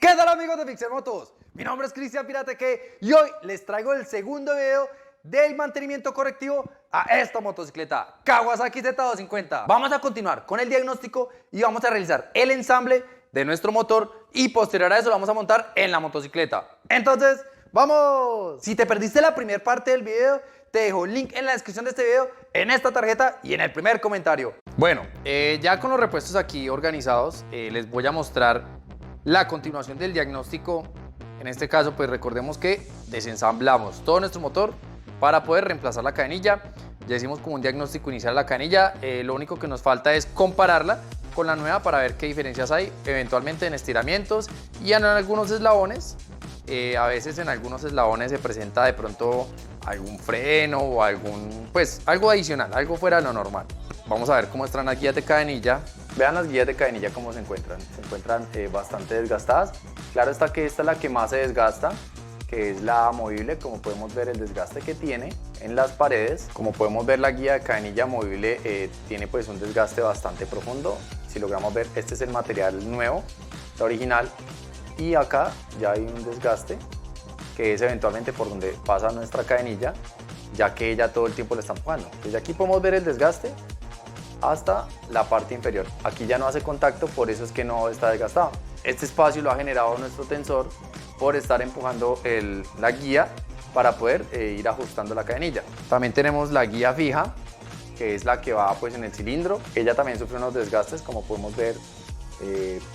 ¿Qué tal amigos de Fixer Motos? Mi nombre es Cristian Pirateque y hoy les traigo el segundo video del mantenimiento correctivo a esta motocicleta Kawasaki Z250. Vamos a continuar con el diagnóstico y vamos a realizar el ensamble de nuestro motor y posterior a eso lo vamos a montar en la motocicleta. Entonces, ¡vamos! Si te perdiste la primera parte del video, te dejo el link en la descripción de este video, en esta tarjeta y en el primer comentario. Bueno, ya con los repuestos aquí organizados, les voy a mostrar la continuación del diagnóstico. En este caso, pues recordemos que desensamblamos todo nuestro motor para poder reemplazar la cadenilla. Ya hicimos como un diagnóstico inicial de la cadenilla. Lo único que nos falta es compararla con la nueva para ver qué diferencias hay, eventualmente en estiramientos y en algunos eslabones. A veces en algunos eslabones se presenta de pronto algún freno o algo adicional, algo fuera de lo normal. Vamos a ver cómo están las guías de cadenilla. Vean las guías de cadenilla cómo se encuentran. Se encuentran bastante desgastadas. Claro está que esta es la que más se desgasta, que es la movible. Como podemos ver el desgaste que tiene en las paredes. Como podemos ver, la guía de cadenilla movible tiene pues un desgaste bastante profundo. Si logramos ver, este es el material nuevo, la original. Y acá ya hay un desgaste que es eventualmente por donde pasa nuestra cadenilla, ya que ella todo el tiempo le está empujando. Desde aquí podemos ver el desgaste hasta la parte inferior. Aquí ya no hace contacto, por eso es que no está desgastado. Este espacio lo ha generado nuestro tensor por estar empujando la guía para poder ir ajustando la cadenilla. También tenemos la guía fija, que es la que va pues en el cilindro. Ella también sufre unos desgastes, como podemos ver,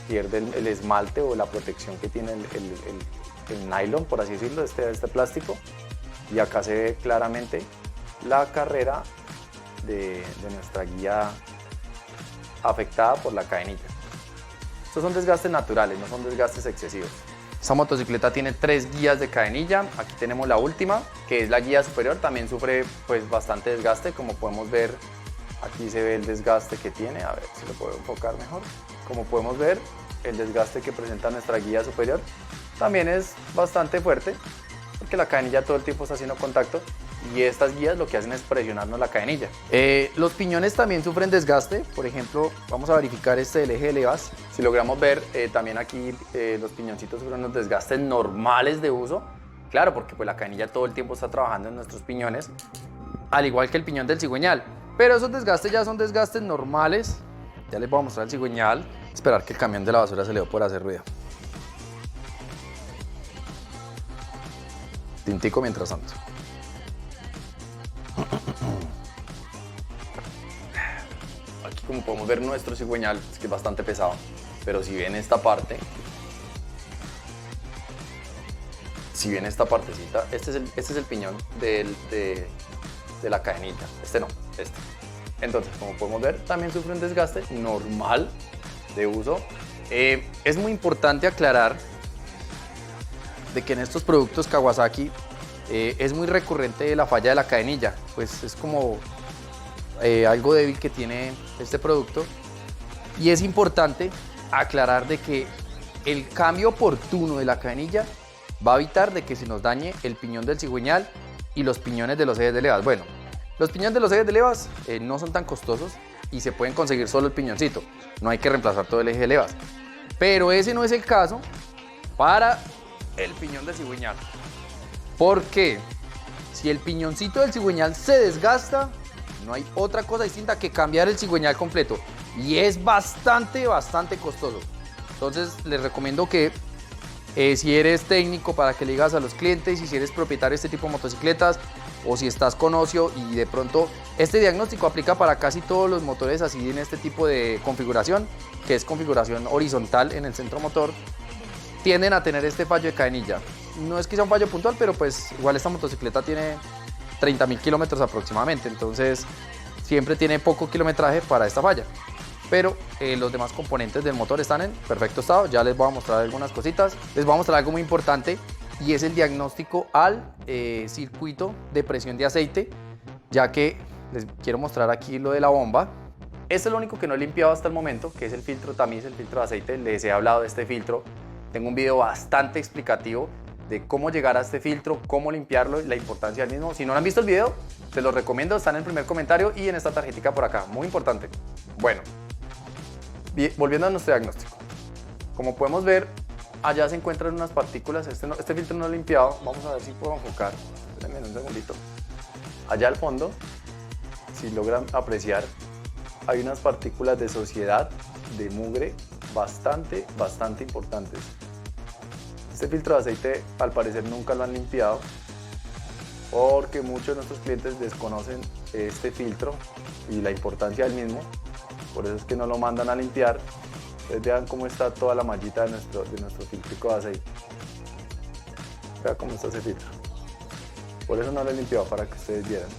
pierde el esmalte o la protección que tiene el nylon, por así decirlo, este plástico. Y acá se ve claramente la carrera de nuestra guía afectada por la cadenilla. Estos son desgastes naturales, no son desgastes excesivos. Esta motocicleta tiene 3 guías de cadenilla. Aquí tenemos la última, que es la guía superior. También sufre pues bastante desgaste, como podemos ver. Aquí se ve el desgaste que tiene, a ver si lo puedo enfocar mejor. Como podemos ver, el desgaste que presenta nuestra guía superior también es bastante fuerte, porque la cadenilla todo el tiempo está haciendo contacto y estas guías lo que hacen es presionarnos la cadenilla. Los piñones también sufren desgaste. Por ejemplo, vamos a verificar el eje de levas. Si logramos ver, también aquí los piñoncitos sufren unos desgastes normales de uso. Claro, porque pues la cadenilla todo el tiempo está trabajando en nuestros piñones, al igual que el piñón del cigüeñal. Pero esos desgastes ya son desgastes normales. Ya les voy a mostrar el cigüeñal. Esperar que el camión de la basura se le dio por hacer ruido. Tintico mientras tanto. Aquí como podemos ver nuestro cigüeñal, es que es bastante pesado. Pero si ven esta parte, si ven esta partecita, este es el piñón de la cadenilla. Este no, este. Entonces, como podemos ver, también sufre un desgaste normal de uso. Es muy importante aclarar de que en estos productos Kawasaki es muy recurrente la falla de la cadenilla. Pues es como algo débil que tiene este producto. Y es importante aclarar de que el cambio oportuno de la cadenilla va a evitar de que se nos dañe el piñón del cigüeñal y los piñones de los ejes de levas. Bueno, los piñones de los ejes de levas no son tan costosos y se pueden conseguir solo el piñoncito. No hay que reemplazar todo el eje de levas. Pero ese no es el caso para el piñón del cigüeñal. Porque si el piñoncito del cigüeñal se desgasta, no hay otra cosa distinta que cambiar el cigüeñal completo. Y es bastante costoso. Entonces les recomiendo que si eres técnico, para que le digas a los clientes, y si eres propietario de este tipo de motocicletas, o si estás con ocio y de pronto este diagnóstico aplica para casi todos los motores así en este tipo de configuración, que es configuración horizontal en el centro motor, tienden a tener este fallo de cadenilla. No es que sea un fallo puntual, pero pues igual esta motocicleta tiene 30.000 kilómetros aproximadamente, entonces siempre tiene poco kilometraje para esta falla. Pero los demás componentes del motor están en perfecto estado. Ya les voy a mostrar algunas cositas. Les voy a mostrar algo muy importante y es el diagnóstico al circuito de presión de aceite, ya que les quiero mostrar aquí lo de la bomba. Este es lo único que no he limpiado hasta el momento, que es el filtro tamiz, el filtro de aceite. Les he hablado de este filtro. Tengo un video bastante explicativo de cómo llegar a este filtro, cómo limpiarlo y la importancia del mismo. Si no han visto el video, se los recomiendo. Está en el primer comentario y en esta tarjetita por acá. Muy importante. Bueno, volviendo a nuestro diagnóstico. Como podemos ver, allá se encuentran unas partículas, este filtro no limpiado, vamos a ver si puedo enfocar, espérenme un segundito. Allá al fondo, si logran apreciar, hay unas partículas de suciedad, de mugre, bastante importantes. Este filtro de aceite al parecer nunca lo han limpiado, porque muchos de nuestros clientes desconocen este filtro y la importancia del mismo, por eso es que no lo mandan a limpiar. Ustedes vean cómo está toda la mallita de nuestro filtrico de aceite. Vean cómo está ese filtro. Por eso no lo he limpiado, para que ustedes vieran.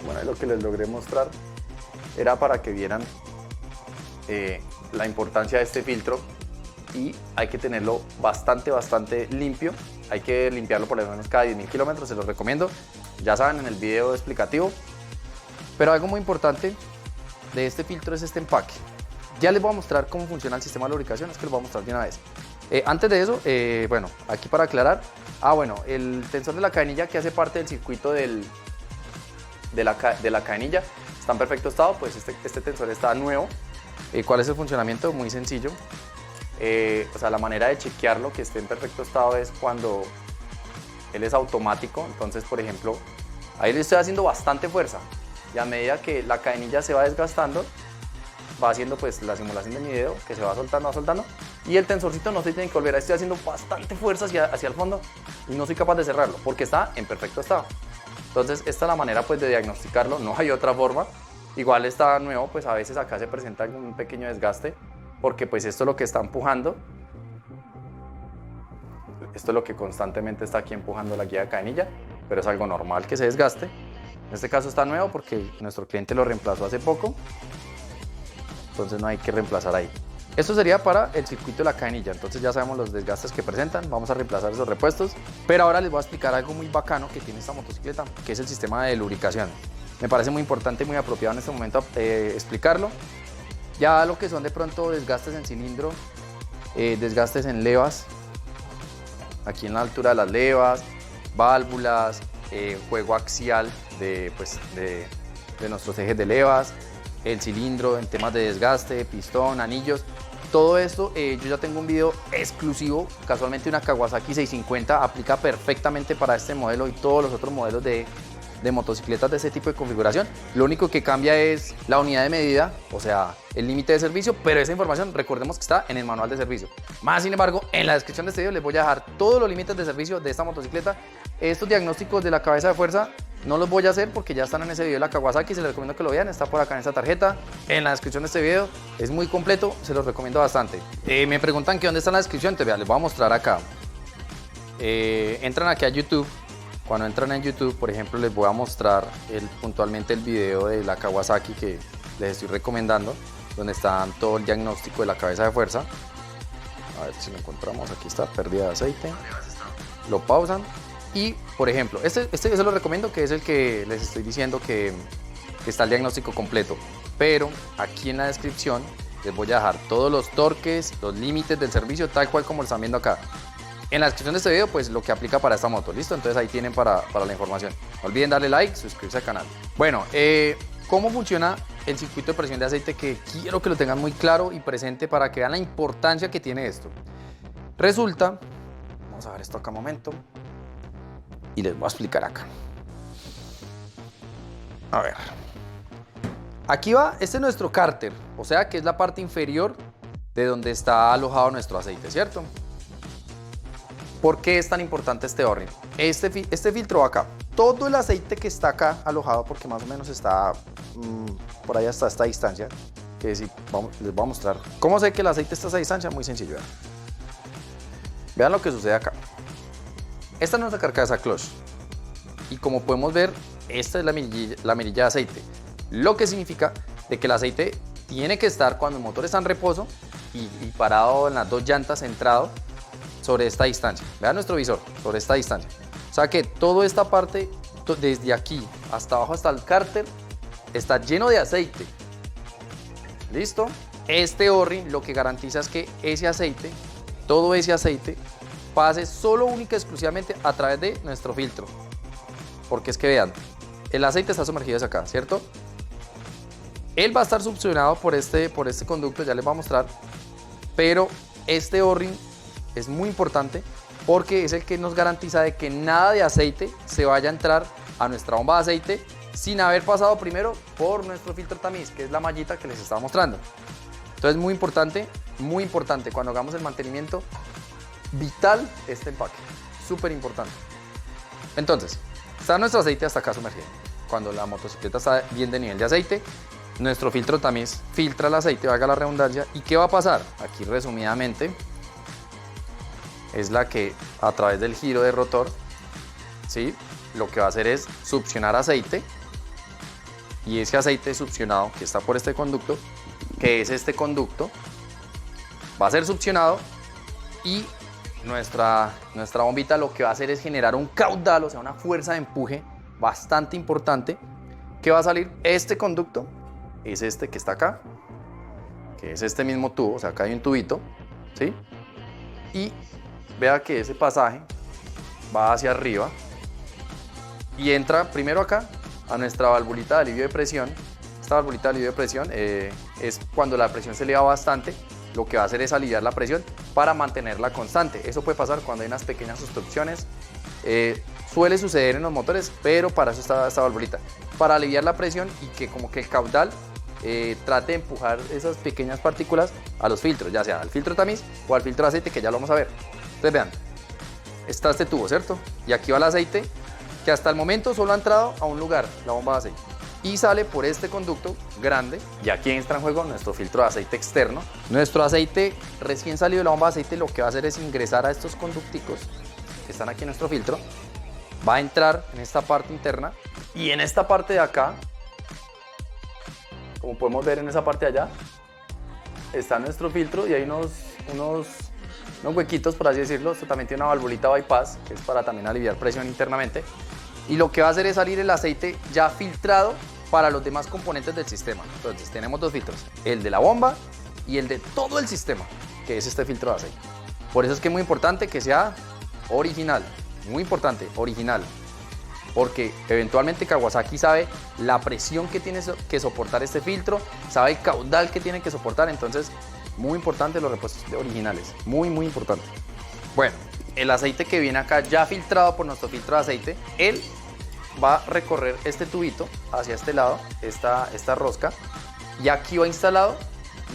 Bueno, lo que les logré mostrar era para que vieran la importancia de este filtro, y hay que tenerlo bastante limpio. Hay que limpiarlo por lo menos cada 10.000 kilómetros, se los recomiendo. Ya saben, en el video explicativo. Pero algo muy importante de este filtro es este empaque. Ya les voy a mostrar cómo funciona el sistema de lubricación, es que lo voy a mostrar de una vez. Antes de eso, bueno, aquí para aclarar, bueno, el tensor de la cadenilla que hace parte del circuito de la cadenilla está en perfecto estado, pues este tensor está nuevo. ¿Cuál es el funcionamiento? Muy sencillo. O sea, la manera de chequearlo que esté en perfecto estado es cuando él es automático. Entonces, por ejemplo, ahí le estoy haciendo bastante fuerza, y a medida que la cadenilla se va desgastando, va haciendo pues la simulación de mi dedo, que se va soltando, y el tensorcito no se tiene que volver. Estoy haciendo bastante fuerza hacia el fondo y no soy capaz de cerrarlo porque está en perfecto estado. Entonces, esta es la manera pues de diagnosticarlo, no hay otra forma. Igual está nuevo, pues a veces acá se presenta un pequeño desgaste, porque pues esto es lo que está empujando. Esto es lo que constantemente está aquí empujando la guía de cadenilla, pero es algo normal que se desgaste. En este caso está nuevo porque nuestro cliente lo reemplazó hace poco, entonces no hay que reemplazar ahí. Esto sería para el circuito de la cadenilla, entonces ya sabemos los desgastes que presentan, vamos a reemplazar esos repuestos. Pero ahora les voy a explicar algo muy bacano que tiene esta motocicleta, que es el sistema de lubricación. Me parece muy importante y muy apropiado en este momento explicarlo. Ya lo que son de pronto desgastes en cilindro, desgastes en levas, aquí en la altura de las levas, válvulas, juego axial de nuestros ejes de levas, el cilindro en temas de desgaste, pistón, anillos, todo esto yo ya tengo un video exclusivo. Casualmente una Kawasaki 650 aplica perfectamente para este modelo y todos los otros modelos de motocicletas de este tipo de configuración. Lo único que cambia es la unidad de medida, o sea, el límite de servicio, pero esa información recordemos que está en el manual de servicio. Más sin embargo, en la descripción de este video les voy a dejar todos los límites de servicio de esta motocicleta. Estos diagnósticos de la cabeza de fuerza no los voy a hacer porque ya están en ese video de la Kawasaki, se les recomiendo que lo vean, está por acá en esta tarjeta, en la descripción de este video, es muy completo, se los recomiendo bastante. Me preguntan que dónde está la descripción, entonces les voy a mostrar acá. Entran aquí a YouTube. Cuando entran en YouTube, por ejemplo, les voy a mostrar puntualmente el video de la Kawasaki que les estoy recomendando, donde está todo el diagnóstico de la cabeza de fuerza. A ver si lo encontramos, aquí está, pérdida de aceite. Lo pausan y, por ejemplo, este yo se lo recomiendo, que es el que les estoy diciendo que está el diagnóstico completo. Pero aquí en la descripción les voy a dejar todos los torques, los límites del servicio, tal cual como lo están viendo acá. En la descripción de este video, pues lo que aplica para esta moto, ¿listo? Entonces ahí tienen para la información. No olviden darle like, suscribirse al canal. Bueno, ¿cómo funciona el circuito de presión de aceite? Que quiero que lo tengan muy claro y presente para que vean la importancia que tiene esto. Resulta, vamos a ver esto acá un momento, y les voy a explicar acá. A ver. Aquí va, este es nuestro cárter, o sea que es la parte inferior de donde está alojado nuestro aceite, ¿cierto? ¿Por qué es tan importante este O-ring? Este filtro va acá. Todo el aceite que está acá alojado, porque más o menos está por ahí hasta esta distancia, que si les voy a mostrar. ¿Cómo sé que el aceite está a esa distancia? Muy sencillo. Vean lo que sucede acá. Esta es nuestra carcasa clutch. Y como podemos ver, esta es la mirilla de aceite. Lo que significa de que el aceite tiene que estar cuando el motor está en reposo y parado en las dos llantas, centrado sobre esta distancia. Vean nuestro visor, sobre esta distancia. O sea que toda esta parte, desde aquí hasta abajo, hasta el cárter, está lleno de aceite. ¿Listo? Este O-ring lo que garantiza es que ese aceite, todo ese aceite, pase solo, única y exclusivamente a través de nuestro filtro. Porque es que vean, el aceite está sumergido hacia acá, ¿cierto? Él va a estar succionado por este conducto, ya les voy a mostrar. Pero este O-ring es muy importante porque es el que nos garantiza de que nada de aceite se vaya a entrar a nuestra bomba de aceite sin haber pasado primero por nuestro filtro tamiz, que es la mallita que les estaba mostrando. Entonces muy importante cuando hagamos el mantenimiento, vital este empaque, súper importante. Entonces, está nuestro aceite hasta acá sumergido. Cuando la motocicleta está bien de nivel de aceite, nuestro filtro tamiz filtra el aceite, valga la redundancia. ¿Y qué va a pasar? Aquí resumidamente, es la que a través del giro de rotor, ¿sí?, lo que va a hacer es succionar aceite, y ese aceite succionado que está por este conducto, que es este conducto, va a ser succionado y nuestra bombita lo que va a hacer es generar un caudal, o sea, una fuerza de empuje bastante importante, que va a salir. Este conducto es este que está acá, que es este mismo tubo, o sea, acá hay un tubito, ¿sí? Y vea que ese pasaje va hacia arriba y entra primero acá a nuestra valvulita de alivio de presión. Esta valvulita de alivio de presión es cuando la presión se eleva bastante, lo que va a hacer es aliviar la presión para mantenerla constante. Eso puede pasar cuando hay unas pequeñas obstrucciones, suele suceder en los motores, pero para eso está esta valvulita, para aliviar la presión y que como que el caudal trate de empujar esas pequeñas partículas a los filtros, ya sea al filtro tamiz o al filtro de aceite, que ya lo vamos a ver. Entonces vean, está este tubo, ¿cierto? Y aquí va el aceite, que hasta el momento solo ha entrado a un lugar, la bomba de aceite, y sale por este conducto grande, y aquí entra en juego nuestro filtro de aceite externo. Nuestro aceite recién salido de la bomba de aceite lo que va a hacer es ingresar a estos conducticos que están aquí en nuestro filtro, va a entrar en esta parte interna, y en esta parte de acá, como podemos ver en esa parte de allá, está nuestro filtro y hay unos huequitos, por así decirlo. Esto también tiene una valvulita bypass, que es para también aliviar presión internamente. Y lo que va a hacer es salir el aceite ya filtrado para los demás componentes del sistema. Entonces tenemos dos filtros, el de la bomba y el de todo el sistema, que es este filtro de aceite. Por eso es que es muy importante que sea original, muy importante, original. Porque eventualmente Kawasaki sabe la presión que tiene que soportar este filtro, sabe el caudal que tiene que soportar. Entonces, muy importante los repuestos originales, muy importante. Bueno, el aceite que viene acá ya filtrado por nuestro filtro de aceite, él va a recorrer este tubito hacia este lado, esta rosca, y aquí va instalado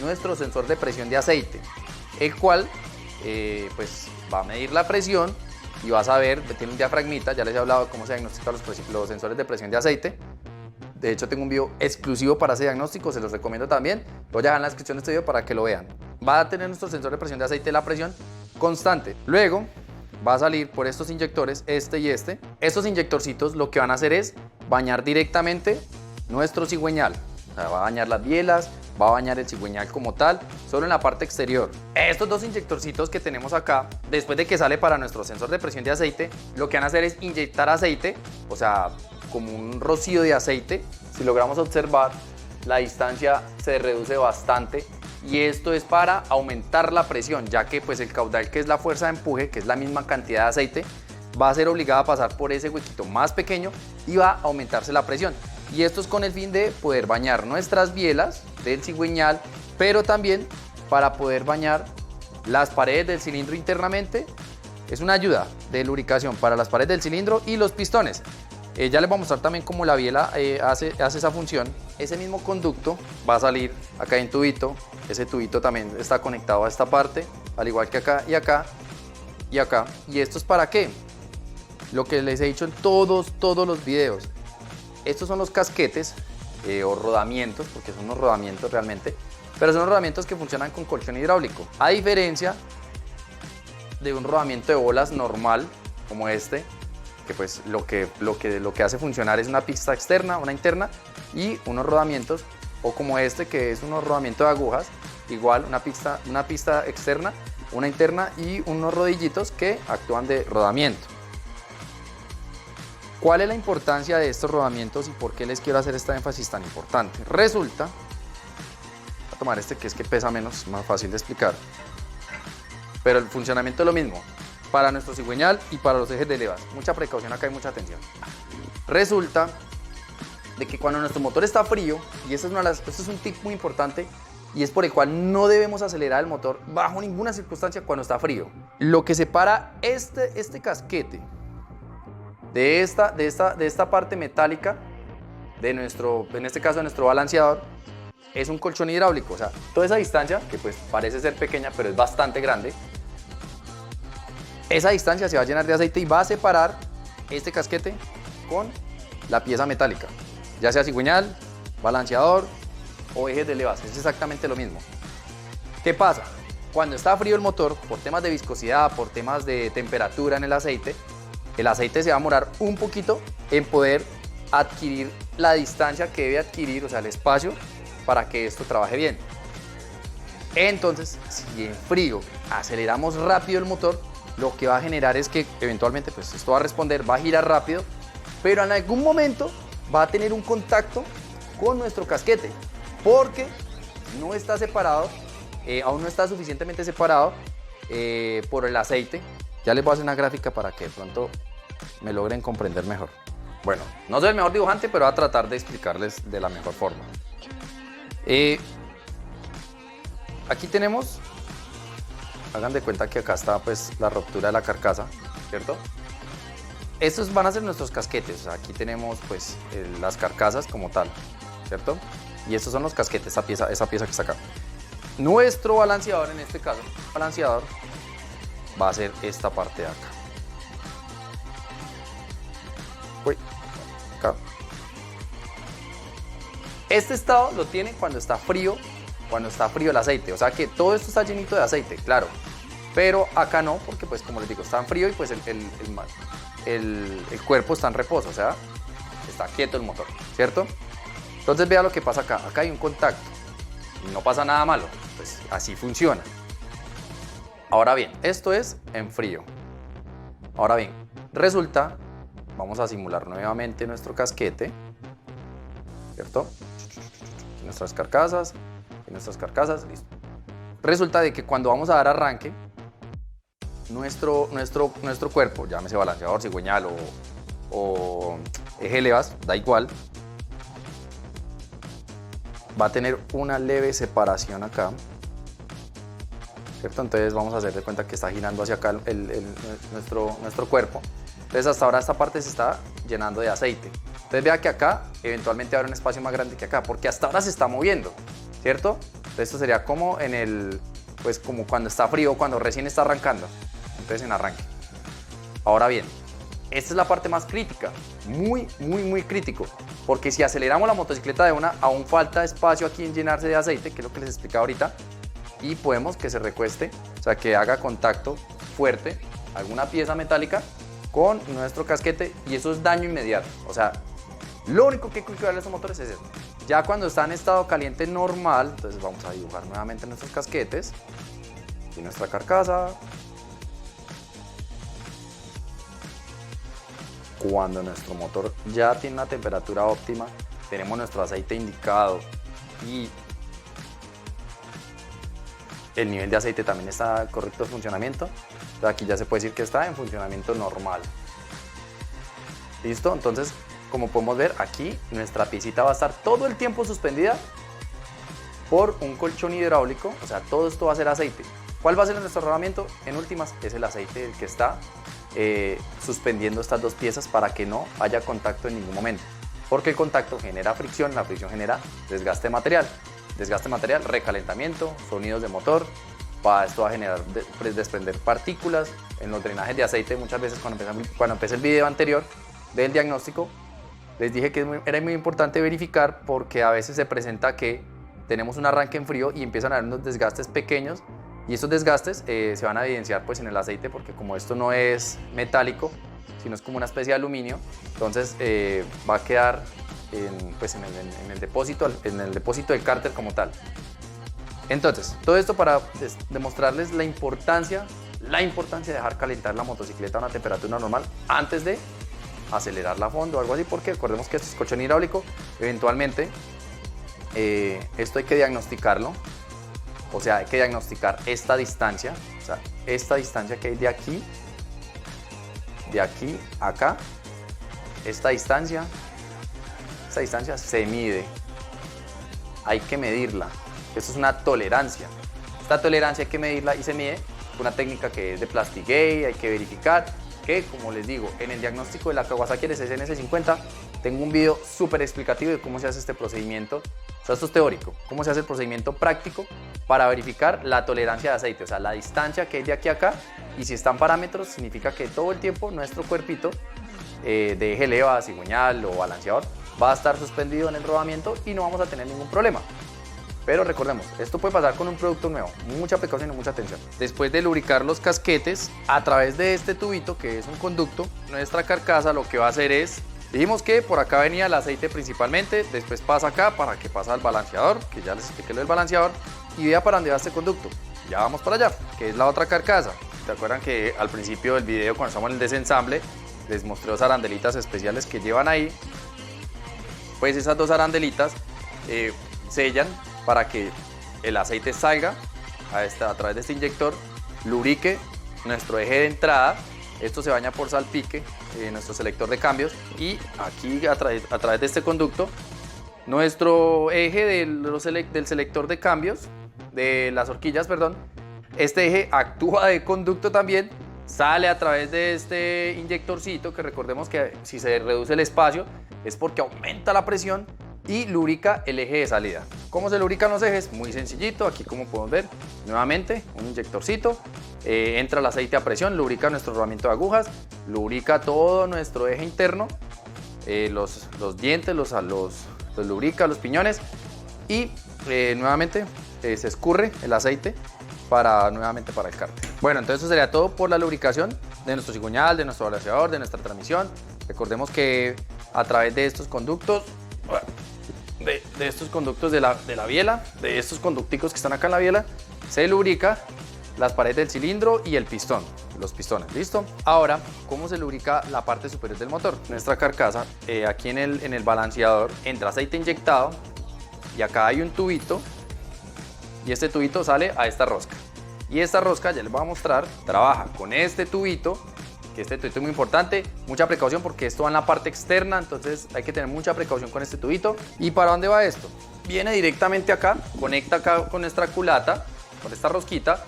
nuestro sensor de presión de aceite, el cual pues va a medir la presión y va a saber, tiene un diafragmita. Ya les he hablado de cómo se diagnostican los sensores de presión de aceite. De hecho, tengo un video exclusivo para ese diagnóstico, se los recomiendo también. Lo voy a dejar en la descripción de este video para que lo vean. Va a tener nuestro sensor de presión de aceite la presión constante. Luego va a salir por estos inyectores, este y este. Estos inyectorcitos lo que van a hacer es bañar directamente nuestro cigüeñal. O sea, va a bañar las bielas, va a bañar el cigüeñal como tal, solo en la parte exterior. Estos dos inyectorcitos que tenemos acá, después de que sale para nuestro sensor de presión de aceite, lo que van a hacer es inyectar aceite, o sea, como un rocío de aceite. Si logramos observar, la distancia se reduce bastante, y esto es para aumentar la presión, ya que pues el caudal, que es la fuerza de empuje, que es la misma cantidad de aceite, va a ser obligado a pasar por ese huequito más pequeño y va a aumentarse la presión. Y esto es con el fin de poder bañar nuestras bielas del cigüeñal, pero también para poder bañar las paredes del cilindro internamente. Es una ayuda de lubricación para las paredes del cilindro y los pistones. Ya les voy a mostrar también cómo la biela hace esa función. Ese mismo conducto va a salir acá en tubito. Ese tubito también está conectado a esta parte, al igual que acá y acá y acá. ¿Y esto es para qué? Lo que les he dicho en todos los videos. Estos son los casquetes o rodamientos, porque son unos rodamientos realmente, pero son rodamientos que funcionan con colchón hidráulico. A diferencia de un rodamiento de bolas normal, como este, que pues lo que hace funcionar es una pista externa, una interna, y unos rodamientos, o como este, que es un rodamiento de agujas, igual una pista externa, una interna y unos rodillitos que actúan de rodamiento. ¿Cuál es la importancia de estos rodamientos y por qué les quiero hacer este énfasis tan importante? Resulta, voy a tomar este que es que pesa menos, más fácil de explicar, pero el funcionamiento es lo mismo para nuestro cigüeñal y para los ejes de levas. Mucha precaución acá y mucha atención. Resulta de que cuando nuestro motor está frío, y esto es un tip muy importante, y es por el cual no debemos acelerar el motor bajo ninguna circunstancia cuando está frío. Lo que separa este casquete de esta parte metálica de nuestro, en este caso de nuestro balanceador, es un colchón hidráulico. O sea, toda esa distancia, que pues parece ser pequeña pero es bastante grande, esa distancia se va a llenar de aceite y va a separar este casquete con la pieza metálica, ya sea cigüeñal, balanceador o ejes de levas. Es exactamente lo mismo. ¿Qué pasa? Cuando está frío el motor, por temas de viscosidad, por temas de temperatura en el aceite se va a demorar un poquito en poder adquirir la distancia que debe adquirir, o sea, el espacio para que esto trabaje bien. Entonces, si en frío aceleramos rápido el motor, lo que va a generar es que eventualmente pues esto va a responder, va a girar rápido, pero en algún momento va a tener un contacto con nuestro casquete, porque no está separado, aún no está suficientemente separado por el aceite. Ya les voy a hacer una gráfica para que de pronto me logren comprender mejor. Bueno, no soy el mejor dibujante, pero voy a tratar de explicarles de la mejor forma. Aquí tenemos, hagan de cuenta que acá está pues la ruptura de la carcasa, ¿cierto? Estos van a ser nuestros casquetes. O sea, aquí tenemos pues las carcasas como tal, ¿cierto? Y estos son los casquetes, esa pieza que está acá. Nuestro balanceador, en este caso, balanceador va a ser esta parte de acá. Uy, acá. Este estado lo tiene cuando está frío el aceite. O sea que todo esto está llenito de aceite, claro. Pero acá no, porque pues como les digo, está en frío y pues el cuerpo está en reposo, o sea, está quieto el motor, ¿cierto? Entonces vea lo que pasa acá. Acá hay un contacto y no pasa nada malo, pues así funciona. Ahora bien, esto es en frío. Ahora bien, resulta, vamos a simular nuevamente nuestro casquete, ¿cierto? Aquí nuestras carcasas, listo. Resulta de que cuando vamos a dar arranque, nuestro cuerpo, llámese balanceador, cigüeñal o eje levas, da igual, va a tener una leve separación acá, ¿cierto? Entonces vamos a hacer de cuenta que está girando hacia acá nuestro cuerpo. Entonces hasta ahora esta parte se está llenando de aceite. Entonces vea que acá eventualmente habrá un espacio más grande que acá, porque hasta ahora se está moviendo, ¿cierto? Entonces esto sería como pues como cuando está frío, cuando recién está arrancando. Entonces en arranque. Ahora bien, esta es la parte más crítica, muy crítico, porque si aceleramos la motocicleta de una, aún falta espacio aquí en llenarse de aceite, que es lo que les explicaba ahorita, y podemos que se recueste, o sea, que haga contacto fuerte, alguna pieza metálica con nuestro casquete, y eso es daño inmediato. O sea, lo único que hay que cuidar de estos motores es eso. Ya cuando está en estado caliente normal, entonces vamos a dibujar nuevamente nuestros casquetes y nuestra carcasa. Cuando nuestro motor ya tiene una temperatura óptima, tenemos nuestro aceite indicado y el nivel de aceite también está en correcto funcionamiento, entonces aquí ya se puede decir que está en funcionamiento normal. ¿Listo? Entonces, como podemos ver, aquí nuestra piecita va a estar todo el tiempo suspendida por un colchón hidráulico, o sea, todo esto va a ser aceite. ¿Cuál va a ser nuestro rodamiento? En últimas, es el aceite el que está suspendiendo estas dos piezas para que no haya contacto en ningún momento, porque el contacto genera fricción, la fricción genera desgaste material, recalentamiento, sonidos de motor, esto va a generar desprender partículas en los drenajes de aceite. Muchas veces cuando empecé el video anterior del diagnóstico, les dije que era muy importante verificar, porque a veces se presenta que tenemos un arranque en frío y empiezan a haber unos desgastes pequeños, y estos desgastes se van a evidenciar pues en el aceite, porque como esto no es metálico, sino es como una especie de aluminio, entonces va a quedar en el depósito del cárter como tal. Entonces, todo esto para demostrarles la importancia de dejar calentar la motocicleta a una temperatura normal antes de acelerarla a fondo o algo así, porque recordemos que esto es colchón hidráulico. Eventualmente esto hay que diagnosticarlo, o sea, hay que diagnosticar esta distancia, o sea, esta distancia que hay de aquí a acá, esta distancia se mide, hay que medirla. Esto es una tolerancia. Esta tolerancia hay que medirla y se mide con una técnica que es de Plastigate. Hay que verificar que, como les digo, en el diagnóstico de la Kawasaki LSS-NS50 tengo un video súper explicativo de cómo se hace este procedimiento. O sea, esto es teórico, cómo se hace el procedimiento práctico para verificar la tolerancia de aceite, o sea, la distancia que hay de aquí a acá, y si están parámetros significa que todo el tiempo nuestro cuerpito de eje leva, cigüeñal o balanceador va a estar suspendido en el rodamiento y no vamos a tener ningún problema. Pero recordemos, esto puede pasar con un producto nuevo, mucha precaución y mucha atención. Después de lubricar los casquetes a través de este tubito que es un conducto, nuestra carcasa lo que va a hacer es, dijimos que por acá venía el aceite principalmente, después pasa acá para que pasa al balanceador, que ya les expliqué lo del balanceador, y vea para dónde va este conducto. Ya vamos para allá, que es la otra carcasa. ¿Se acuerdan que al principio del video, cuando estamos en el desensamble, les mostré dos arandelitas especiales que llevan ahí? Pues esas dos arandelitas sellan para que el aceite salga a través de este inyector, lubrique nuestro eje de entrada. Esto se baña por salpique, nuestro selector de cambios, y aquí a través de este conducto, nuestro eje del selector de cambios, de las horquillas, perdón, este eje actúa de conducto también, sale a través de este inyectorcito, que recordemos que si se reduce el espacio es porque aumenta la presión, y lubrica el eje de salida. ¿Cómo se lubrican los ejes? Muy sencillito, aquí como podemos ver, nuevamente un inyectorcito, entra el aceite a presión, lubrica nuestro rodamiento de agujas, lubrica todo nuestro eje interno, los dientes, los lubrica, los piñones, y nuevamente se escurre el aceite nuevamente para el cárter. Bueno, entonces eso sería todo por la lubricación de nuestro cigüeñal, de nuestro balanceador, de nuestra transmisión. Recordemos que a través de estos conductos, de estos conductos de la biela, de estos conducticos que están acá en la biela, se lubrica las paredes del cilindro y el pistón, los pistones. ¿Listo? Ahora, ¿cómo se lubrica la parte superior del motor? Nuestra carcasa, aquí en el balanceador, entra aceite inyectado, y acá hay un tubito, y este tubito sale a esta rosca. Y esta rosca, ya les voy a mostrar, trabaja con este tubito, que este tubito es muy importante, mucha precaución porque esto va en la parte externa, entonces hay que tener mucha precaución con este tubito. ¿Y para dónde va esto? Viene directamente acá, conecta acá con nuestra culata, con esta rosquita,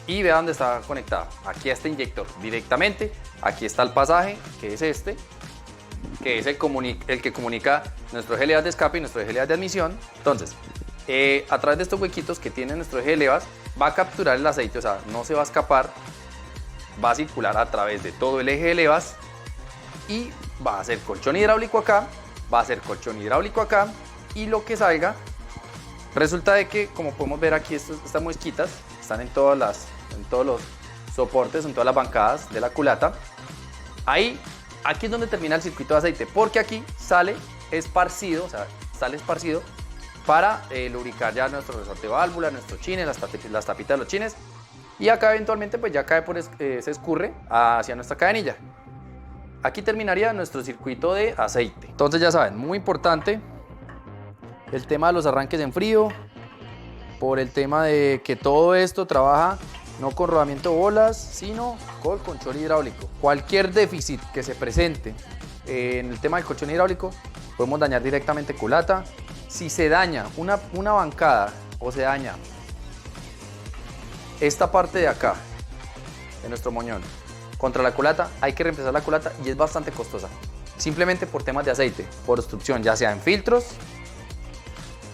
y vea dónde está conectada, aquí a este inyector, directamente. Aquí está el pasaje, que es este, que es el que comunica nuestro eje de levas de escape y nuestro eje de levas de admisión. Entonces, a través de estos huequitos que tiene nuestro eje de levas, va a capturar el aceite, o sea, no se va a escapar, va a circular a través de todo el eje de levas, y va a hacer colchón hidráulico acá, va a hacer colchón hidráulico acá, y lo que salga, resulta de que, como podemos ver aquí, estas muesquitas están en todos los soportes, en todas las bancadas de la culata. Aquí es donde termina el circuito de aceite, porque aquí sale esparcido, o sea, sale esparcido para lubricar ya nuestro resorte de válvula, nuestros chines, las tapitas de los chines, y acá eventualmente pues ya cae se escurre hacia nuestra cadenilla. Aquí terminaría nuestro circuito de aceite. Entonces ya saben, muy importante el tema de los arranques en frío, por el tema de que todo esto trabaja no con rodamiento de bolas, sino con colchón hidráulico. Cualquier déficit que se presente en el tema del colchón hidráulico, podemos dañar directamente culata. Si se daña una bancada o se daña esta parte de acá, de nuestro moñón, contra la culata, hay que reemplazar la culata y es bastante costosa. Simplemente por temas de aceite, por obstrucción, ya sea en filtros,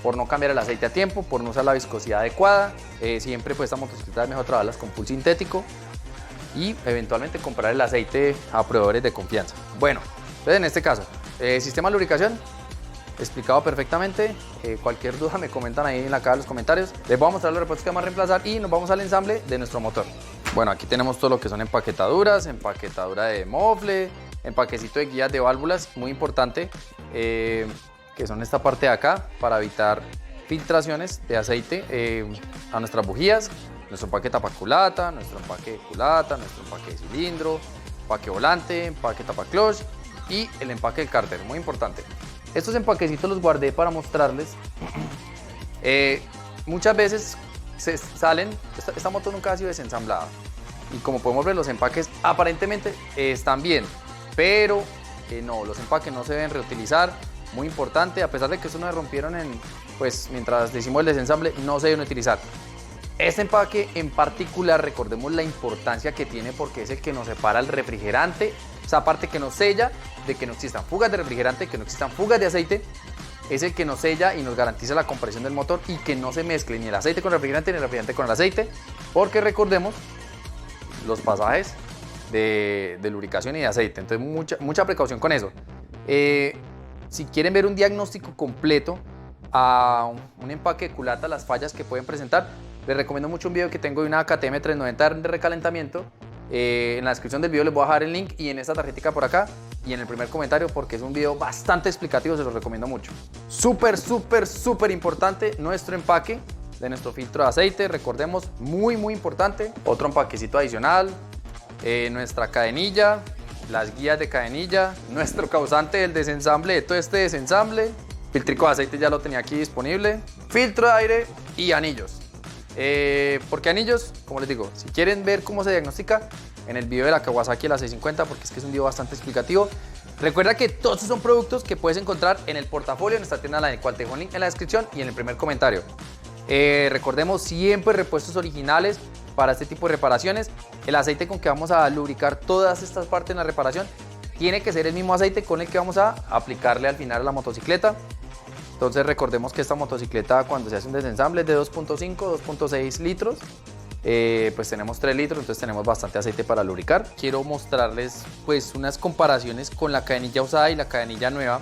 por no cambiar el aceite a tiempo, por no usar la viscosidad adecuada. Siempre pues estas motocicletas es mejor trabajarlas con pool sintético y eventualmente comprar el aceite a proveedores de confianza. Bueno, entonces en este caso, sistema de lubricación explicado perfectamente. Cualquier duda me comentan ahí en la caja de los comentarios. Les voy a mostrar los repuestos que vamos a reemplazar y nos vamos al ensamble de nuestro motor. Bueno, aquí tenemos todo lo que son empaquetaduras, empaquetadura de mofle, empaquecito de guías de válvulas, muy importante, que son esta parte de acá para evitar filtraciones de aceite a nuestras bujías, nuestro empaque tapaculata, nuestro empaque de culata, nuestro empaque de cilindro, empaque volante, empaque tapacloche y el empaque del cárter, muy importante. Estos empaquecitos los guardé para mostrarles. Muchas veces esta moto nunca ha sido desensamblada y como podemos ver los empaques aparentemente están bien, pero no, los empaques no se deben reutilizar. Muy importante, a pesar de que eso no se rompieron pues mientras decimos el desensamble, no se deben utilizar. Este empaque en particular, recordemos la importancia que tiene porque es el que nos separa el refrigerante, esa parte que nos sella de que no existan fugas de refrigerante, que no existan fugas de aceite, es el que nos sella y nos garantiza la compresión del motor y que no se mezcle ni el aceite con el refrigerante ni el refrigerante con el aceite, porque recordemos los pasajes de lubricación y de aceite, entonces mucha precaución con eso. Si quieren ver un diagnóstico completo a un empaque de culata, las fallas que pueden presentar, les recomiendo mucho un video que tengo de una KTM 390 de recalentamiento. En la descripción del video les voy a dejar el link y en esta tarjetita por acá y en el primer comentario porque es un video bastante explicativo, se los recomiendo mucho. Súper importante nuestro empaque de nuestro filtro de aceite, recordemos, muy importante. Otro empaquecito adicional, nuestra cadenilla, las guías de cadenilla, nuestro causante del desensamble de todo este desensamble, filtrico de aceite ya lo tenía aquí disponible, filtro de aire y anillos. ¿Por qué anillos? Como les digo, si quieren ver cómo se diagnostica, en el video de la Kawasaki la 650, porque es que es un video bastante explicativo. Recuerda que todos estos son productos que puedes encontrar en el portafolio de nuestra tienda online, cual te dejo un link en la descripción y en el primer comentario. Recordemos siempre repuestos originales para este tipo de reparaciones. El aceite con que vamos a lubricar todas estas partes en la reparación tiene que ser el mismo aceite con el que vamos a aplicarle al final a la motocicleta. Entonces recordemos que esta motocicleta, cuando se hace un desensamble, es de 2.5, 2.6 litros. Pues tenemos 3 litros, entonces tenemos bastante aceite para lubricar. Quiero mostrarles pues unas comparaciones con la cadenilla usada y la cadenilla nueva.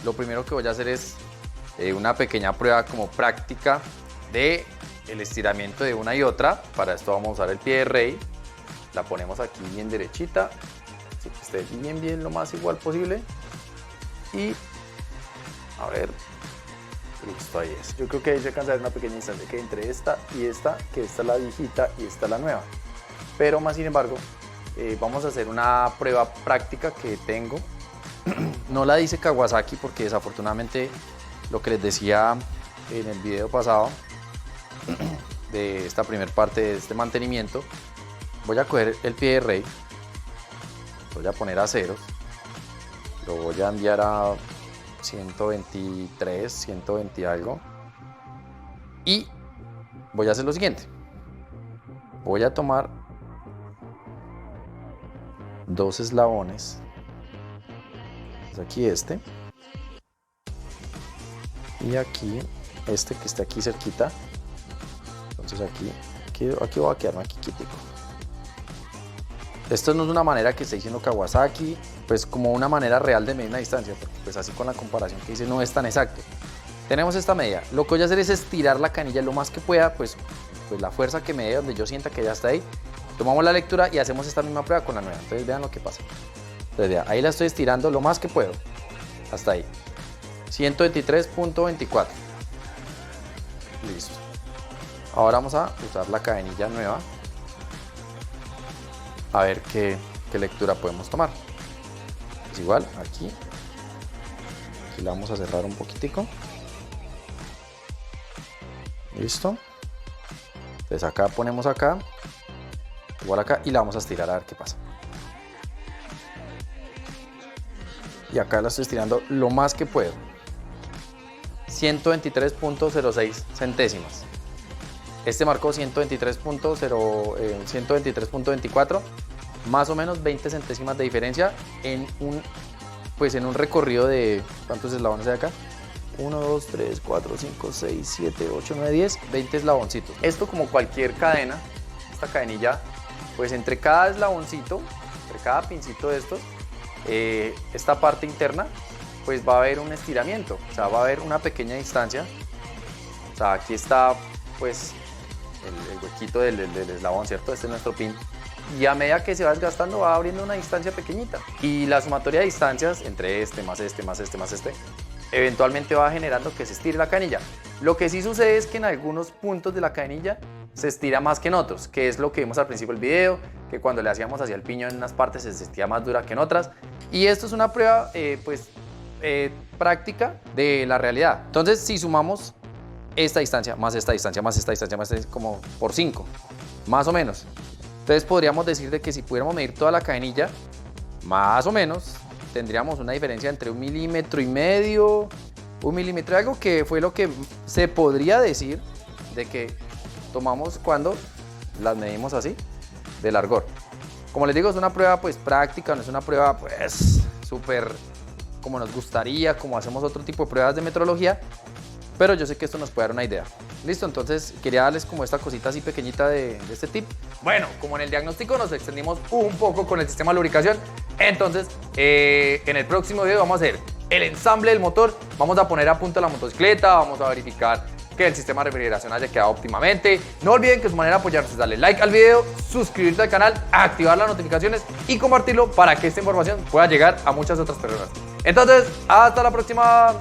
Lo primero que voy a hacer es una pequeña prueba como práctica de el estiramiento de una y otra. Para esto vamos a usar el pie de rey. La ponemos aquí bien derechita, así que esté bien lo más igual posible. Y a ver, listo, ahí es. Yo creo que ahí se alcanza a ver una pequeña distancia que entre esta y esta, que esta es la viejita y esta es la nueva. Pero más sin embargo, vamos a hacer una prueba práctica que tengo. No la dice Kawasaki porque desafortunadamente lo que les decía en el video pasado de esta primera parte de este mantenimiento, voy a coger el pie de rey, voy a poner a ceros, lo voy a enviar a 123, 120 algo y voy a hacer lo siguiente. Voy a tomar dos eslabones, pues aquí este y aquí este que está aquí cerquita. Entonces aquí voy a quedarme aquí quietico. Esto no es una manera que esté diciendo Kawasaki, pues como una manera real de medir una distancia, porque pues así con la comparación que hice no es tan exacto. Tenemos esta medida. Lo que voy a hacer es estirar la canilla lo más que pueda, pues la fuerza que me dé donde yo sienta que ya está ahí. Tomamos la lectura y hacemos esta misma prueba con la nueva. Entonces vean lo que pasa. Entonces vean, ahí la estoy estirando lo más que puedo. Hasta ahí. 123.24. Listo. Ahora vamos a usar la cadenilla nueva. A ver qué lectura podemos tomar. Es igual, aquí la vamos a cerrar un poquitico. Listo. Entonces acá ponemos acá, igual acá, y la vamos a estirar a ver qué pasa. Y acá la estoy estirando lo más que puedo. 123.06 centésimas. Este marcó 123.24, más o menos 20 centésimas de diferencia en un recorrido de, ¿cuántos eslabones hay acá? 1, 2, 3, 4, 5, 6, 7, 8, 9, 10, 20 eslaboncitos. Esto como cualquier cadena, esta cadenilla, pues entre cada eslaboncito, entre cada pincito de estos, esta parte interna, pues va a haber un estiramiento, o sea, va a haber una pequeña distancia. O sea, aquí está pues el huequito del eslabón, ¿cierto? Este es nuestro pin. Y a medida que se va desgastando va abriendo una distancia pequeñita. Y la sumatoria de distancias entre este, más este, más este, más este, eventualmente va generando que se estire la canilla. Lo que sí sucede es que en algunos puntos de la canilla se estira más que en otros, que es lo que vimos al principio del video, que cuando le hacíamos hacia el piño en unas partes se estira más dura que en otras. Y esto es una prueba práctica de la realidad. Entonces, si sumamos esta distancia, más esta distancia, más esta distancia, más esta, como por 5, más o menos. Entonces podríamos decir de que si pudiéramos medir toda la cadenilla, más o menos, tendríamos una diferencia entre 1,5 milímetros 1 milímetro, algo que fue lo que se podría decir de que tomamos cuando las medimos así, de largor. Como les digo, es una prueba pues práctica, no es una prueba pues súper como nos gustaría, como hacemos otro tipo de pruebas de metrología, pero yo sé que esto nos puede dar una idea. Listo, entonces quería darles como esta cosita así pequeñita de este tip. Bueno, como en el diagnóstico nos extendimos un poco con el sistema de lubricación, entonces en el próximo video vamos a hacer el ensamble del motor, vamos a poner a punto la motocicleta, vamos a verificar que el sistema de refrigeración haya quedado óptimamente. No olviden que su manera de apoyarnos es darle like al video, suscribirte al canal, activar las notificaciones y compartirlo para que esta información pueda llegar a muchas otras personas. Entonces, hasta la próxima.